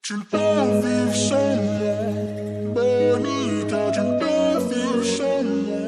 Tu ne peux vivre sans moi, bonita. Tu ne peux vivre sans moi,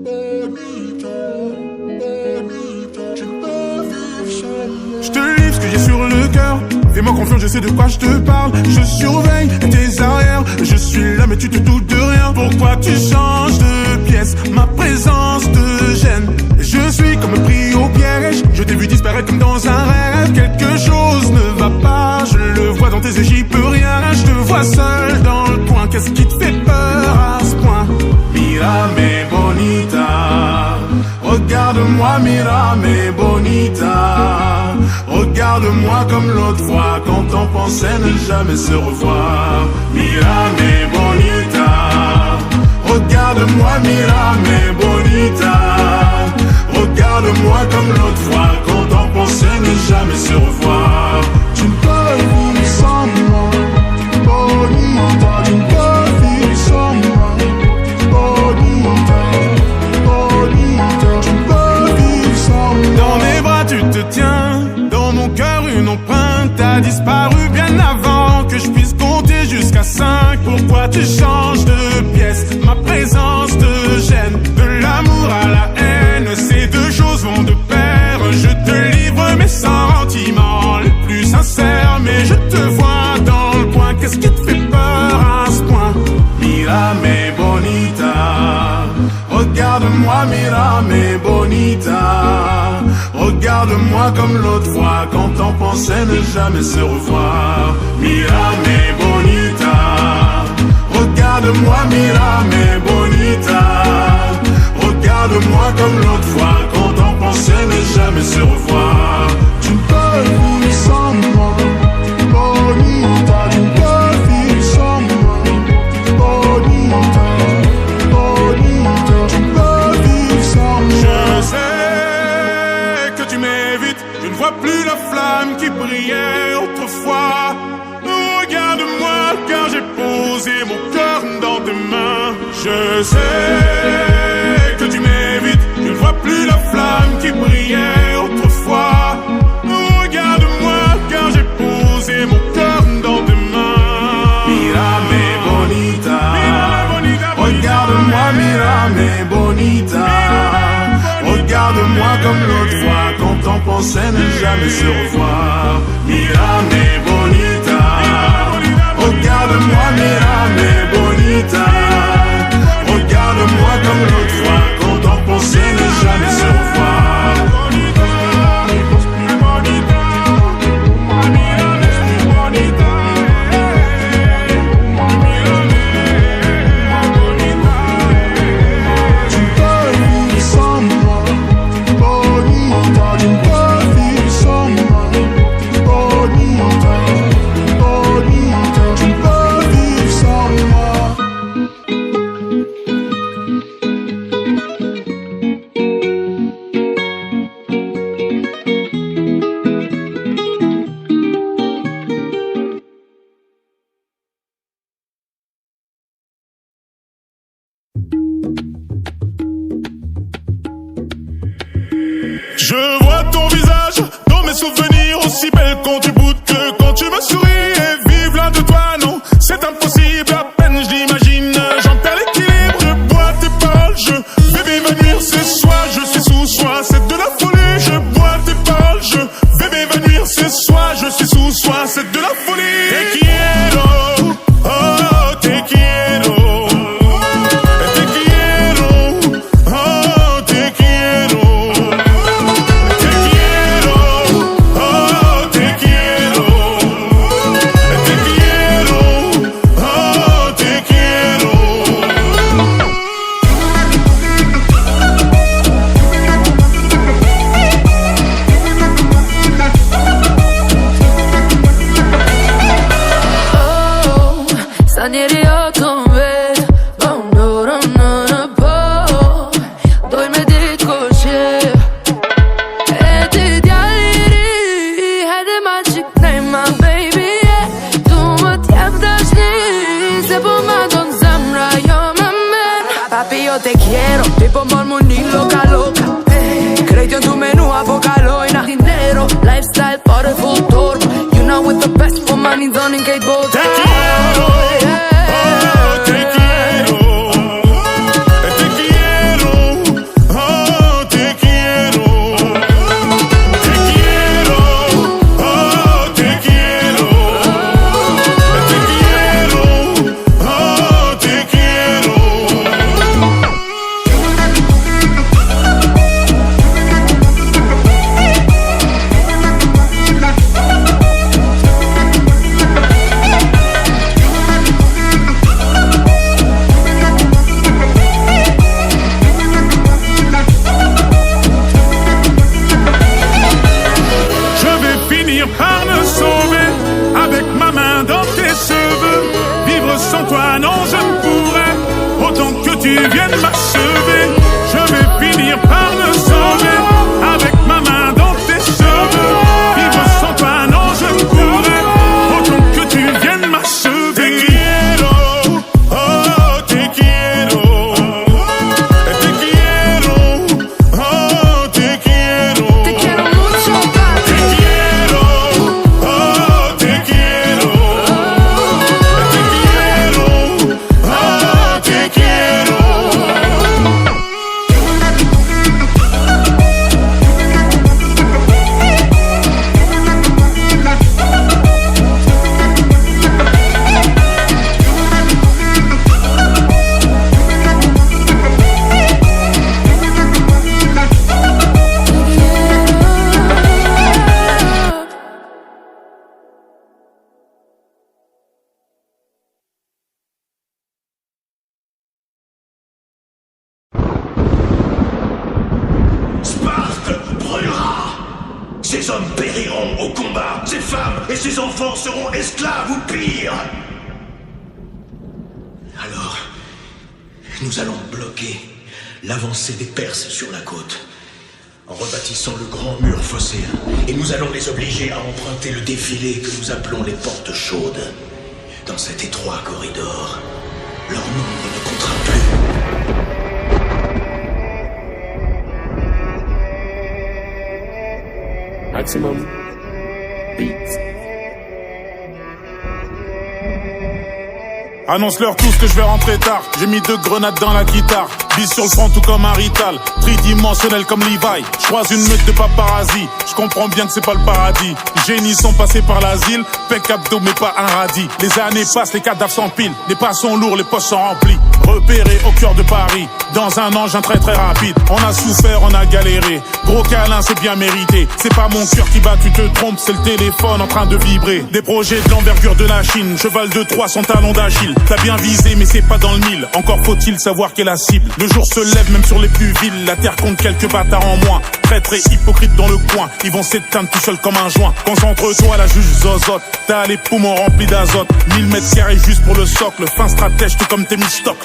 bonita, bonita. Tu ne peux vivre sans moi. Je te livre ce que j'ai sur le cœur. Fais-moi confiance, je sais de quoi je te parle. Je surveille tes arrières. Je suis là mais tu te doutes de rien. Pourquoi tu changes de pièce? Ma présence te gêne. Je suis comme pris au piège. Je t'ai vu disparaître comme dans un rêve. Quelque chose ne va pas. Je le vois dans tes yeux, j'y peux rien. Je te vois seul dans le coin. Qu'est-ce qui te fait peur à ce point? Mírame bonita. Regarde-moi, mírame bonita. Regarde-moi comme l'autre fois, quand on pensait ne jamais se revoir. Mírame bonita. Regarde-moi, mírame bonita. Regarde-moi comme l'autre fois, quand on pensait ne jamais se revoir. Tu ne peux vivre sans moi, bonita. Tu ne peux vivre sans moi, bonita, bonita. Tu ne peux vivre sans moi. Dans mes bras tu te tiens, dans mon cœur une empreinte. T'as disparu bien avant que je puisse compter jusqu'à 5. Pourquoi tu changes de pièce? Ma présence te gêne. De l'amour à la haine, ces deux choses vont de pair. Je te livre mes sentiments les plus sincères, mais je te vois dans le coin. Qu'est-ce qui te fait peur à ce point? Mírame bonita. Regarde-moi, mírame bonita. Regarde-moi comme l'autre fois, quand on pensait ne jamais se revoir. Mírame bonita. Regarde-moi, mírame bonita. Regarde-moi comme l'autre fois, quand on pensait ne jamais se revoir. Tu ne peux vivre sans moi, bonita. Tu ne peux vivre sans moi, bonita, bonita. Tu ne peux vivre sans moi. Je sais que tu m'évites, je ne vois plus la flamme qui brillait autrefois. Regarde-moi car j'ai posé mon cœur dans tes mains. Je sais que tu m'évites, je ne vois plus la flamme qui brillait autrefois. Regarde-moi car j'ai posé mon cœur dans tes mains. Mírame bonita. Regarde-moi, mírame bonita. Regarde-moi comme l'autre fois, quand on pensait ne jamais se revoir. Mírame bonita. Regarde-moi, mírame bonita. Regarde-moi comme l'autre fois, quand on pensait ne jamais se revoir. Tu ne peux vivre sans moi, bonita. Tu ne peux vivre sans moi, bonita, bonita. Tu ne peux vivre sans moi. Je vois ton visage dans mes souvenirs, aussi belle quand tu boudes que quand tu me souris. Et vivre loin de toi, non, c'est impossible, à peine je l'imagine. J'en perds l'équilibre, je bois tes paroles, je vais m'évanouir ce soir. Je suis sous soi, c'est de la folie. Je bois tes paroles, je vais m'évanouir ce soir. Je suis sous soi, c'est de la folie. Te quiero, oh, te quiero. Te quiero, oh, te quiero. Io con me, oh no, no, no, no, po. Doymadı koşu. Eti diğerleri, hadi maçık neyma baby, yeah. Tumat yapdaşni, se pomadon zamra, yo mamen. Papi, yo te quiero, tipo mormoni loca, loca. Crédito en tu menú, avocado y dinero, lifestyle for the full tour. You know what the best for money's on in skateboard. Te quiero, oh, te quiero. Te quiero, oh, te quiero. Te quiero, oh, te quiero. Te quiero, oh, te quiero. Par me sauver, avec ma main dans tes cheveux. Vivre sans toi, non, je ne pourrais. Autant que tu viennes m'achever. Je vais finir par me sauver, avec ma main dans tes cheveux. Vivre sans toi, non, je ne pourrais. Autant que tu viennes m'achever. Te quiero, oh, te quiero. Te quiero, oh, te quiero. Te quiero mucho, papi. Te quiero, oh, te quiero. Te quiero, oh, te quiero. Sparte brûlera. Ces hommes périront au combat. Ces femmes et ces enfants seront esclaves ou pire. Alors, nous allons bloquer l'avancée des Perses sur la côte en rebâtissant le grand mur phocéen. Et nous allons les obliger à emprunter le défilé que nous appelons les portes chaudes. Dans cet étroit corridor, leur nombre ne comptera plus. Maximum Beats. Annonce-leur tous que je vais rentrer tard. J'ai mis 2 grenades dans la guitare. Bise sur le front tout comme un rital. Tridimensionnel comme Levi. Je croise une meute de paparazzi. Je comprends bien que c'est pas le paradis. Les génies sont passés par l'asile. Pec abdos mais pas un radis. Les années passent, les cadavres s'empilent. Les pas sont lourds, les poches sont remplies. Repéré au cœur de Paris. Dans un engin très très rapide. On a souffert, on a galéré. Gros câlin, c'est bien mérité. C'est pas mon cœur qui bat, tu te trompes. C'est le téléphone en train de vibrer. Des projets de l'envergure de la Chine. Cheval de Troie, son talon d'Achille. T'as bien visé mais c'est pas dans le mille. Encore faut-il savoir quelle est la cible. Le jour se lève même sur les plus villes. La terre compte quelques bâtards en moins. Très très hypocrite dans le coin. Ils vont s'éteindre tout seuls comme un joint. Concentre-toi, la juge zozote. T'as les poumons remplis d'azote. 1000 mètres carrés juste pour le socle. Fin stratège tout comme tes mistocs.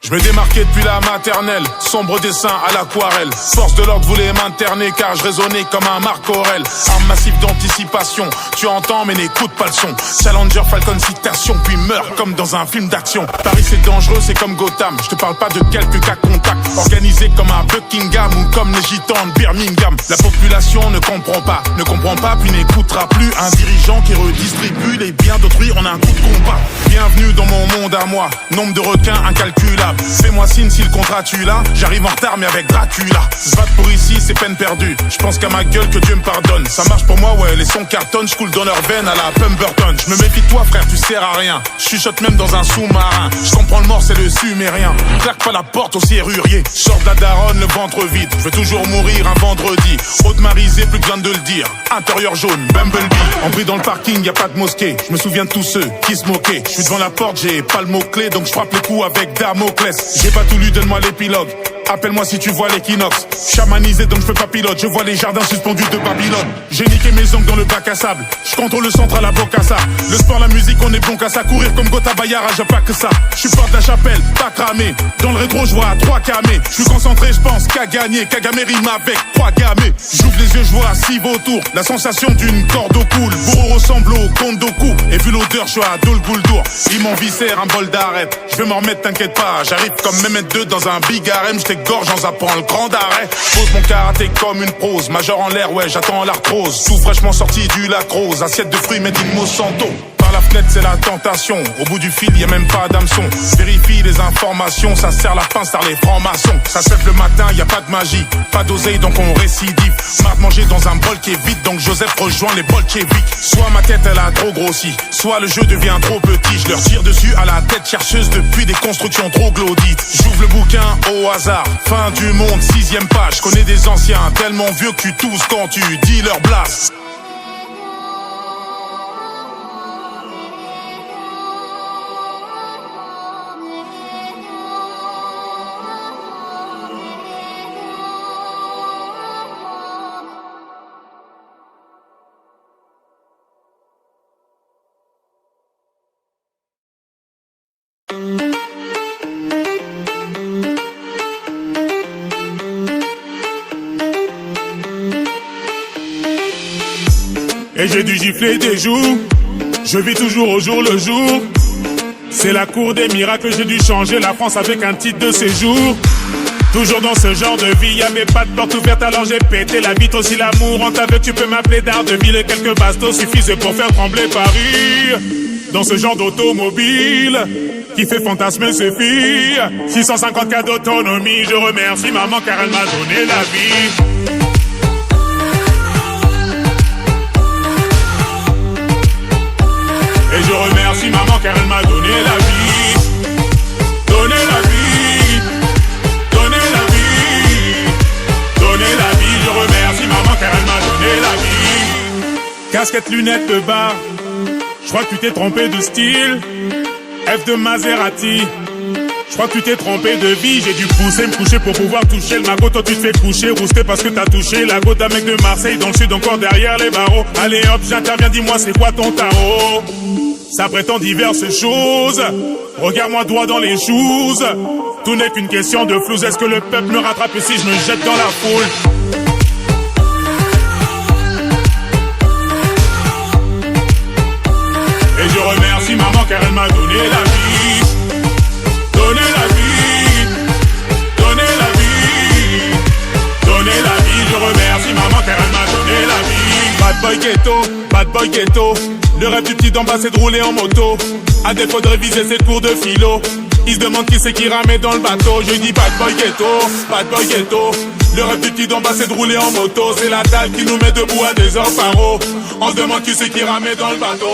Je me démarquais depuis la maternelle, sombre dessin à l'aquarelle. Force de l'ordre voulait m'interner car je résonnais comme un Marc Aurel. Arme massive d'anticipation, tu entends mais n'écoute pas le son. Challenger Falcon citation puis meurt comme dans un film d'action. Paris c'est dangereux, c'est comme Gotham, je te parle pas de quelques cas contacts. Organisé comme un Buckingham ou comme les gitans de Birmingham. La population ne comprend pas puis n'écoutera plus. Un dirigeant qui redistribue les biens d'autrui en un coup de combat. Bienvenue dans mon monde à moi, nombre de requins incalculable. Fais-moi signe si le contrat tu l'as. J'arrive en retard mais avec Dracula. Se battre pour ici c'est peine perdue. Je pense qu'à ma gueule que Dieu me pardonne. Ça marche pour moi ouais, les sons cartonnent. Je coule dans leurs veines à la Pemberton. Je me méfie de toi frère, tu sers à rien. Je chuchote même dans un sous-marin. Je comprends le mort c'est le sumérien. Claque pas la porte au serrurier. Sors de la daronne le ventre vide. Je veux toujours mourir un vendredi. Haute-marisé plus besoin de le dire. Intérieur jaune, Bumblebee. En bris dans le parking y a pas de mosquée. Je me souviens de tous ceux qui se moquaient. Je suis devant la porte, j'ai pas le mot-clé. Donc je frappe les coups avec Damoclès. J'ai pas tout lu, donne-moi l'épilogue. Appelle-moi si tu vois l'équinoxe. Chamanisé donc je fais pas pilote. Je vois les jardins suspendus de Babylone. J'ai niqué mes ongles dans le bac à sable. Je contrôle le centre à la Bocassa. Le sport, la musique, on est bon qu'à ça. Courir comme Gotha Bayara, j'ai pas que ça. Je suis porte de la chapelle, pas cramé. Dans le rétro, je vois 3 camés. Je suis concentré, je pense qu'à gagner. Kagame rime avec 3 gamés. J'ouvre les yeux, je vois 6 vautours. La sensation d'une corde au cou. Le bourreau ressemble au Kondoku. Et vu l'odeur, je suis à Dol Guldur. Ils m'en viscèrent un bol d'arrêt. Je vais m'en remettre, t'inquiète pas. J'arrive comme Mehmet II dans un big harem. de gorge en zappant le grand arrêt. Pose mon karaté comme une prose, majeur en l'air, ouais, j'attends l'arthrose. Tout fraîchement sorti du lac rose, assiette de fruits made in Monsanto. Par la fenêtre, c'est la tentation. Au bout du fil, y a même pas d'hameçon. Vérifie les informations, ça sert la pince par les francs-maçons. Ça se lève le matin, y a pas de magie, pas d'oseille, donc on récidive. Marre de manger dans un bol qui est vide, donc Joseph rejoint les bolcheviks. Soit ma tête, elle a trop grossi, soit le jeu devient trop petit. Je leur tire dessus à la tête chercheuse depuis des constructions trop glaudites. J'ouvre le bouquin au hasard, fin du monde, 6ème page. Je connais des anciens, tellement vieux que tu tousses quand tu dis leur blase. Et j'ai dû gifler des joues, je vis toujours au jour le jour. C'est la cour des miracles, j'ai dû changer la France avec un titre de séjour. Toujours dans ce genre de vie, y'avait pas de porte ouverte, alors j'ai pété la vitre. Aussi l'amour en t'aveugle, tu peux m'appeler d'Ardeville. Et quelques bastos suffisent pour faire trembler Paris. Dans ce genre d'automobile qui fait fantasmer ses filles. 650 cas d'autonomie, je remercie maman car elle m'a donné la vie. Et je remercie maman car elle m'a donné la vie. Donné la vie. Donné la vie. Donné la vie. Je remercie maman car elle m'a donné la vie. Casquette, lunettes de bar. Je crois que tu t'es trompé de style. F de Maserati. Je crois que tu t'es trompé de vie. J'ai dû pousser, me coucher pour pouvoir toucher le magot. Toi tu te fais coucher, rouster parce que t'as touché la goutte d'un mec de Marseille dans le sud, encore derrière les barreaux. Allez hop, j'interviens, dis-moi c'est quoi ton tarot. Ça prétend diverses choses. Regarde-moi droit dans les choses. Tout n'est qu'une question de flouze. Est-ce que le peuple me rattrape si je me jette dans la foule? Et je remercie maman car elle m'a donné la vie. Donné la vie. Donné la vie. Donné la vie. Je remercie maman car elle m'a donné la vie. Bad boy ghetto, bad boy ghetto. Le rêve du petit d'en bas c'est de rouler en moto. À défaut de réviser ses cours de philo, il se demande qui c'est qui ramait dans le bateau. Je dis bad boy ghetto, bad boy ghetto. Le rêve du petit d'en bas c'est de rouler en moto. C'est la dalle qui nous met debout à des heures par eau. On se demande qui c'est qui ramait dans le bateau.